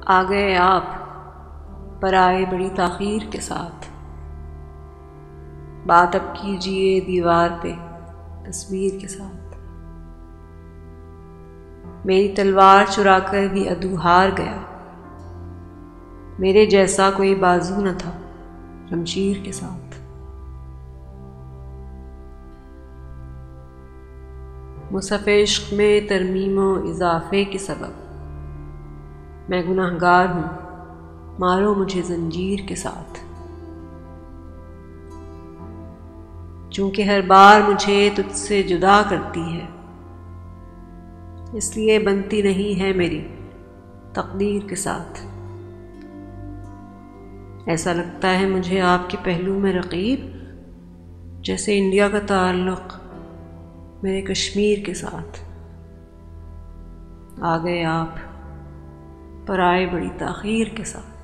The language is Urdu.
آ گئے آپ پر آئے بڑی تاخیر کے ساتھ، بات اب کیجئے دیوار پہ تصویر کے ساتھ۔ میری تلوار چرا کر بھی عدو ہار گیا، میرے جیسا کوئی بازو نہ تھا شمشیر کے ساتھ۔ مصحف عشق میں ترمیم و اضافے کے سبب میں گنہگار ہوں، مارو مجھے زنجیر کے ساتھ۔ چونکہ ہر بار مجھے تجھ سے جدا کرتی ہے، اس لیے بنتی نہیں ہے میری تقدیر کے ساتھ۔ ایسا لگتا ہے مجھے آپ کے پہلو میں رقیب، جیسے انڈیا کا تعلق میرے کشمیر کے ساتھ۔ آ گئے آپ پر آئے بڑی تاخیر کے ساتھ۔